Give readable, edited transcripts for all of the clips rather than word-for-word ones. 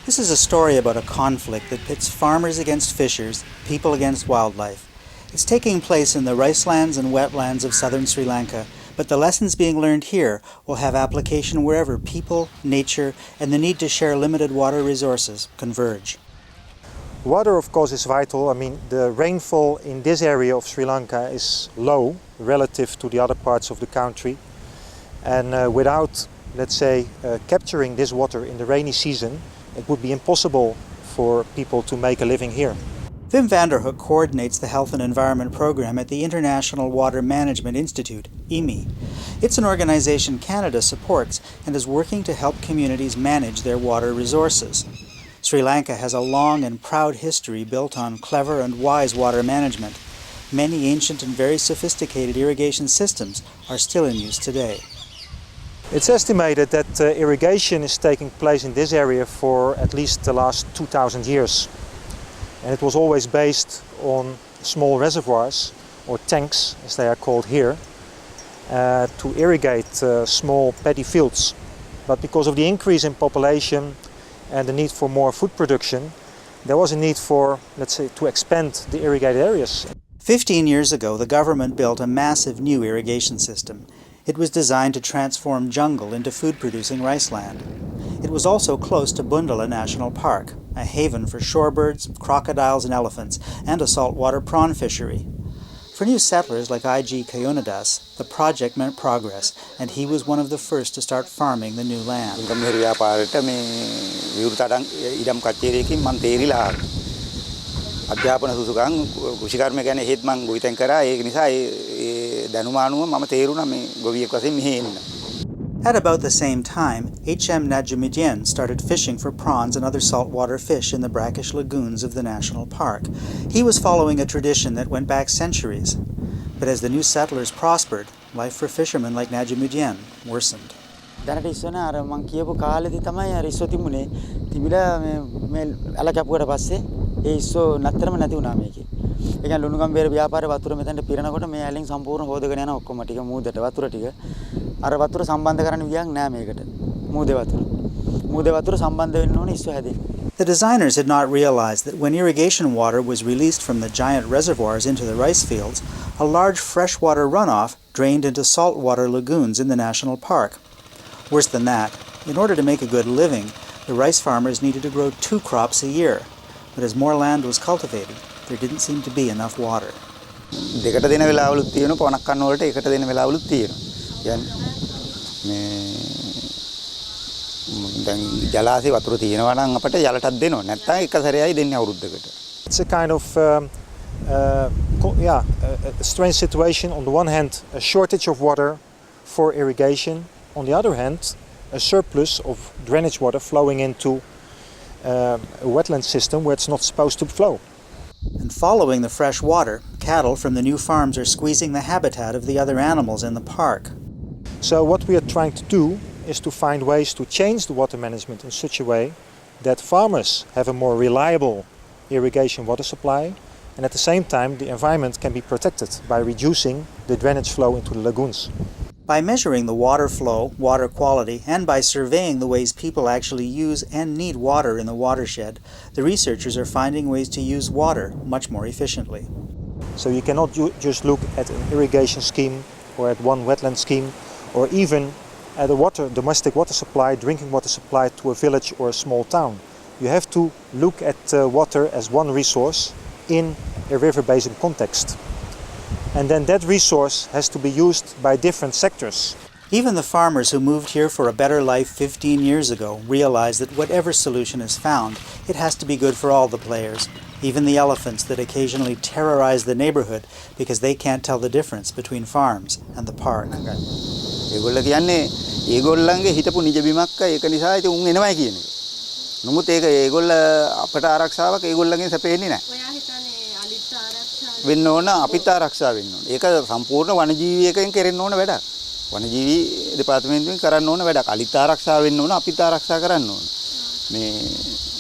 This is a story about a conflict that pits farmers against fishers, people against wildlife. It's taking place in the ricelands and wetlands of southern Sri Lanka, but the lessons being learned here will have application wherever people, nature, and the need to share limited water resources converge. Water, of course, is vital. I mean, the rainfall in this area of Sri Lanka is low relative to the other parts of the country. And without, let's say, capturing this water in the rainy season, it would be impossible for people to make a living here. Wim van der Hoek coordinates the Health and Environment Program at the International Water Management Institute, IWMI. It's an organization Canada supports and is working to help communities manage their water resources. Sri Lanka has a long and proud history built on clever and wise water management. Many ancient and very sophisticated irrigation systems are still in use today. It's estimated that irrigation is taking place in this area for at least the last 2,000 years. And it was always based on small reservoirs, or tanks as they are called here, to irrigate small paddy fields. But because of the increase in population and the need for more food production, there was a need for, let's say, to expand the irrigated areas. 15 years ago, the government built a massive new irrigation system. It was designed to transform jungle into food-producing riceland. It was also close to Bundala National Park, a haven for shorebirds, crocodiles and elephants, and a saltwater prawn fishery. For new settlers like I.G. Kayunadas, the project meant progress, and he was one of the first to start farming the new land. අධ්‍යාපන සුසුකම් කෘෂිකර්ම ගැන හේත් මම ගොවිතැන් කරා ඒක නිසා ඒ දැනුම අනුව මම තේරුණා මේ ගොවියෙක් වශයෙන් මෙහෙ එන්න. At about the same time, H.M. Najumuddin started fishing for prawns and other saltwater fish in the brackish lagoons of the national park. He was following a tradition that went back centuries. But as the new settlers prospered, life for fishermen like Najumuddin worsened. දැනට ඉස්සෙන අර මං කියපු කාලෙදි තමයි අර ඉස්සෝ තිබුණේ තිබිලා මේ අල කැපුවට පස්සේ ඒ ඉස්සෝ නැත්තරම නැති වුණා මේකේ. ඒ කියන්නේ ලුණුගම්බේර ව්‍යාපාරේ වතුර මෙතනට පිරෙනකොට මේ ඇලෙන් සම්පූර්ණ හොදගෙන යන ඔක්කොම ටික මූදට වතුර ටික අර වතුර සම්බන්ධ කරන්න විදියක් නෑ මේකට. මූදේ වතුර සම්බන්ධ වෙන්න ඕනේ ඉස්සෝ හැදෙන්න. The designers had not realized that when irrigation water was released from the giant reservoirs into the rice fields, a large freshwater runoff drained into saltwater lagoons in the national park. Worse than that, in order to make a good living, the rice farmers needed to grow 2 crops a year. But as more land was cultivated, there didn't seem to be enough water. දෙකට දෙන වෙලාවලුත් තියෙනවා පොණක් කන්න වලට එකට දෙන වෙලාවලුත් තියෙනවා. කියන්නේ මේ දැන් ජලාශේ වතුර තියෙනවා නම් අපිට ජලටත් දෙනවා. නැත්නම් එක සැරේයි දෙන්නේ අවුරුද්දකට. It's a kind of a strange situation. On the one hand, a shortage of water for irrigation. On the other hand, a surplus of drainage water flowing into a wetland system where it's not supposed to flow. And following the fresh water, cattle from the new farms are squeezing the habitat of the other animals in the park. So what we are trying to do is to find ways to change the water management in such a way that farmers have a more reliable irrigation water supply, and at the same time the environment can be protected by reducing the drainage flow into the lagoons. By measuring the water flow, water quality, and by surveying the ways people actually use and need water in the watershed, the researchers are finding ways to use water much more efficiently. So you cannot just look at an irrigation scheme or at one wetland scheme or even at a domestic water supply, drinking water supply to a village or a small town. You have to look at water as one resource in a river basin context. And then that resource has to be used by different sectors. Even the farmers who moved here for a better life 15 years ago realize that whatever solution is found, it has to be good for all the players, even the elephants that occasionally terrorize the neighborhood because they can't tell the difference between farms and the park. ඒගොල්ලෝ කියන්නේ ඒගොල්ලන්ගේ හිටපු නිජ බිමක් ඒක නිසා ඉතින් උන් එනවයි කියන එක. නමුත් ඒක ඒගොල්ල අපට ආරක්ෂාවක් ඒගොල්ලන්ගෙන් සැපෙන්නේ නැහැ. ඔයා හිතන්නේ අලිත් ආරක්ෂා වෙන්න ඕන අපිට ආරක්ෂා වෙන්න ඕන. ඒක සම්පූර්ණ වනජීවියකෙන් කෙරෙන්න ඕන වැඩක්. වනජීවි දෙපාර්තමේන්තුවෙන් කරන්න ඕන වැඩක්. අලිත් ආරක්ෂා වෙන්න ඕන අපිට ආරක්ෂා කරන්න ඕන. මේ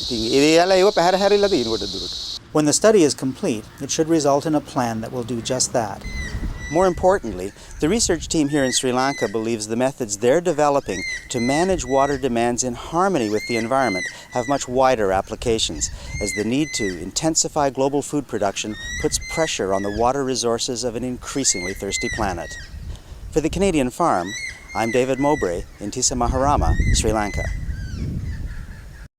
ඉතින් ඒ යාලා ඒව පැහැර හැරිලා තියෙනකොට දුරට. When the study is complete, it should result in a plan that will do just that. More importantly, the research team here in Sri Lanka believes the methods they're developing to manage water demands in harmony with the environment have much wider applications, as the need to intensify global food production puts pressure on the water resources of an increasingly thirsty planet. For the Canadian Farm, I'm David Mowbray in Tisamaharama, Sri Lanka.